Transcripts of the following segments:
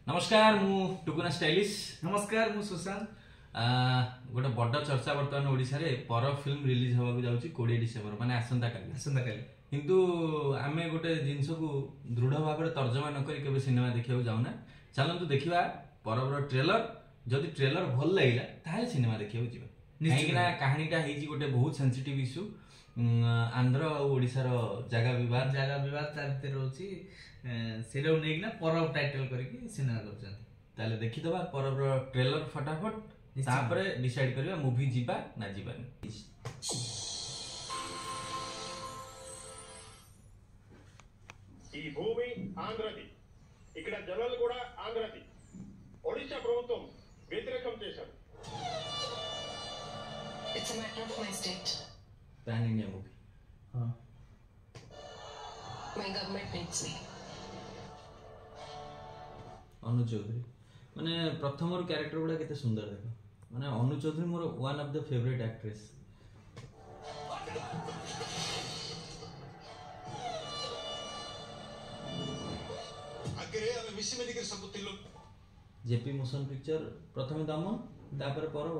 नमस्कार मु टुकुना स्टाइलिश। नमस्कार मु सुशांत। गोटे बड़ चर्चा बर्तमान ओडिशा रे पर फिल्म रिलीज होगा जाउची 20 डिसेंबर माने आसंता काली किंतु आमे गोटे जिंस को दृढ़ भाव में तर्जमा न करी केबे सिनेमा देखिया जाउना। चलंतु देखिबा परबर ट्रेलर जदि ट्रेलर भल लागिला ताहे सिनेमा देखिया जिबा काहेकिना कहानीटा हेजी गोटे बहुत सेंसिटिव इश्यू आंध्र और ओडिशा रो जागा विवाद तारते रहउची सेरो नेगना परब टाइटल करके सिनेमा करछन। ताले देखि दबा परबर ट्रेलर फटाफट तापरे डिसाइड करबा मूवी जिबा ना जिबानी। ఈ భూమి ఆంధ్రది, ఇక్కడ జనాలు కూడా ఆంధ్రది. ఒడిశా ప్రభుత్వం వ్యతిరేకం చేశారు. It's a matter of my state. Pan India movie. हां My government needs me. Anu Chowdhury माने प्रथम कैरेक्टर गुडा केते सुंदर देखो माने अनु चौधरी मोर one of the favourite actress. అగ్గరే ఆమె మిస్సి మెదిగిన సబ్బుతిల్లు जेपी मोशन पिक्चर प्रथम दमन तापर परब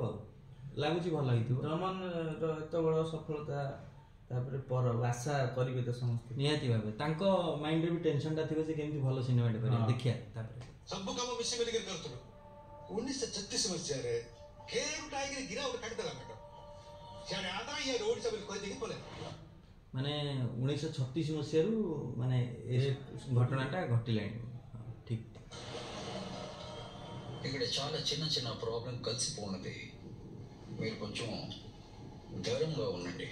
लागुची भल लागिथिबो। दमन रो एतो बड़ सफलता तापर परब आशा करिवे त समस्त निहाती भाबे तांको माइंड रे भी टेंशन ता थिबो जे केमति भलो सिनेमा टे करिया देखिया तापर సబ్బు కామ మిస్సి మెదిగిన కరుతుడు 1936 మధ్యరే కేరు ଟାଇଗରେ गिरा ଗୋଟେ କାଟିଦେଲା ମେଟ ସିଆଡେ ଆଦା ଇଏ ରୋଡ ସବୁ କହି ଦେଇକି ପଳେ माने 1936 मसियारू माने ए घटनाटा घटिलानी। ठीक ఇక్కడ చాలా చిన్న చిన్న ప్రాబ్లం కలిసిపోన్నది. మీరు కొంచెం ధైర్యంగా ఉండండి.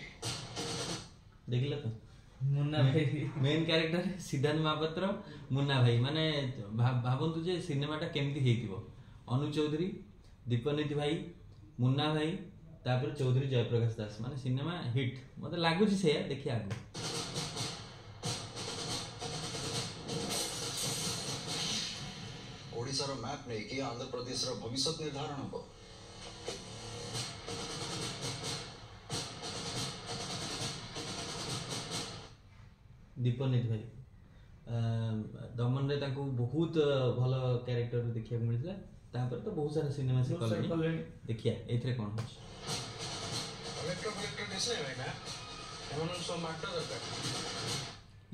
देखिला तो मुन्ना भाई मेन कैरेक्टर सिद्धार्थ महापात्र मुन्ना भाई माने भावंतु जे सिनेमाटा केमती हेतिबो अनु चौधरी दीपनीति भाई मुन्ना भाई तापर चौधरी जयप्रकाश दास माने सिनेमा हिट मते लागु छी से देखि आगु। ଓଡ଼ିଶାର ମ୍ୟାପ୍ ନେଇକି ଆନ୍ଧ୍ରପ୍ରଦେଶର ଭବିଷ୍ୟତ ନିର୍ଦ୍ଧାରଣ ହେବ. दीपनीति भाई दमन रे ताको बहुत भलो कैरेक्टर देखिया मिलला तापर तो बहुत सारा सिनेमा से कलनी देखिया एथरे कोन होछ कलेक्टर देशे भाइना एमन सब माटर दरकार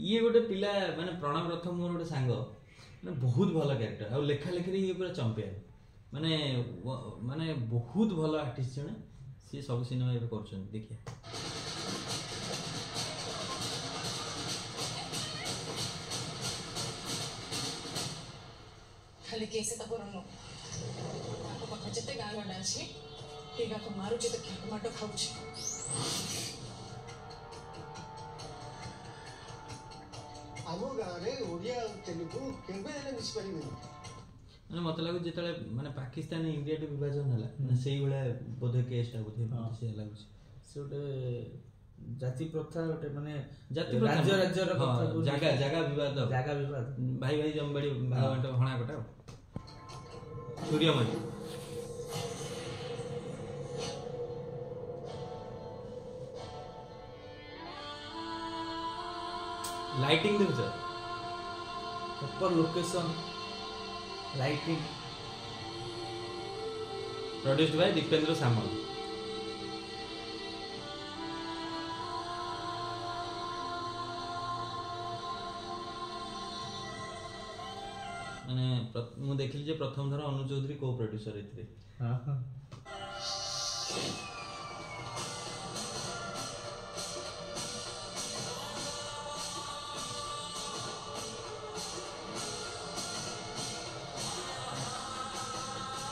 ये गोटे पिला माने प्रणव रथ मोर गोटे सांग माने बहुत भलो कैरेक्टर आ लेखा लेखि रे ये पूरा चैंपियन माने माने बहुत भलो आर्टिस्ट जने से सब सिनेमा ए करछन देखिया। खाली केसे त पुरनो ताको पाख जते गाँ गडा अछि ते गाँ को मारू जे त खेत माटो खाउछि। ଆମ ଗାଁରେ ଓଡ଼ିଆ ଆଉ ତେଲୁଗୁ କେବେ ହେଲେ ମିଶିପାରିବେନି। ମାନେ ମତେ ଲାଗୁ ଯେତେବେଳେ ମାନେ ପାକିସ୍ତାନ ଇଣ୍ଡିଆ ଟେ ବିଭାଜନ ହେଲା ସେଇ ଭଳିଆ ବୋଧେ କେସଟା ବୋଧେ ସେ ଲାଗୁଛି से गोटे जाति प्रथा गोटे माने जाति राज्य राज्य रो कथा जागा जागा विवाद भाई भाई जमबाड़ी भागवंट हणा कटा सूर्यमणि लाइटिंग देखो sir proper location lighting produced by Dipendra Samal. माने मु देखली जे प्रथम थर अनु चौधरी को प्रोड्यूसर एथिरे। हां हां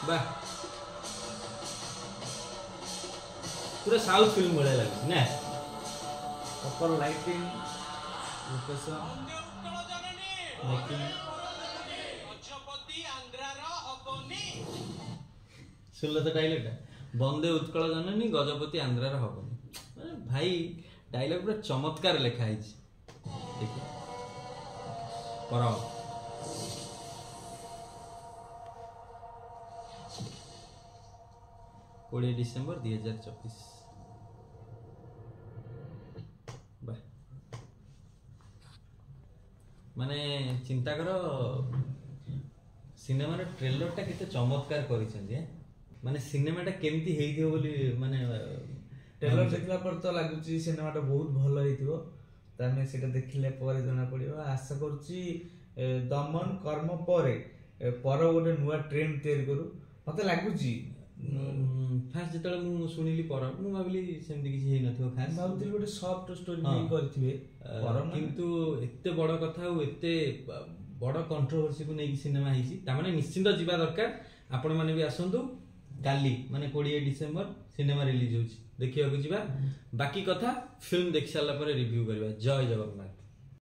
वाह पूरा साउथ फिल्म बढ़िया लगे ना प्रॉपर लाइटिंग लोकेशन मेकिंग सुनल तो डायलॉगटा बंदे उत्कल जननी गजपति आंध्रार हबनी माने भाई डायलॉग पूरा चमत्कार लिखा है देखिए पर 20 डिसेंबर 2024 माने चिंता कर ସିନେମାର ଟ୍ରେଲରଟା କେତେ ଚମତ୍କାର କରିଛନ୍ତି ମାନେ ସିନେମାଟା କେମିତି ହେଇଥିବ ବୋଲି ମାନେ ଟ୍ରେଲର ଦେଖିଲା ପରେ ତ ଲାଗୁଛି ସିନେମାଟା ବହୁତ ଭଲ ହେଇଥିବ। ତ ଆମେ ସେଇଟା ଦେଖିଲେ ପରେ ଜଣା ପଡିବ। ଆଶା କରୁଛି ଦମନ କର୍ମ ପରେ ଗୋଟେ ନୂଆ ଟ୍ରେଣ୍ଡ ତିଆରି କରୁ। ମତେ ଲାଗୁଛି ଫାଷ୍ଟ ଯେତେବେଳେ ମୁଁ ଶୁଣିଲି ପର ମୁଁ ଭାବିଲି ସେମିତି କିଛି ହେଇନଥିବ ଖାସ୍, ଭାବୁଥିଲି ଗୋଟେ ସଫ୍ଟ ଷ୍ଟୋରି ନେଇ କରିଥିବେ କିନ୍ତୁ ଏତେ ବଡ କଥା ଆଉ ଏତେ ବଡ କଣ୍ଟ୍ରୋଭର୍ସିକୁ ନେଇକି ସିନେମା ହେଇଛି ତାମାନେ ନିଶ୍ଚିନ୍ତ ଯିବା ଦରକାର। ଆପଣ ମାନେ ବି ଆସନ୍ତୁ। କାଲି ମାନେ 20 ଡିସେମ୍ବର ସିନେମା ରିଲିଜ ହଉଛି, ଦେଖିବାକୁ ଯିବା। ବାକି କଥା ଫିଲ୍ମ ଦେଖି ସାରିଲା ପରେ ରିଭ୍ୟୁ କରିବା। ଜୟ ଜଗନ୍ନାଥ।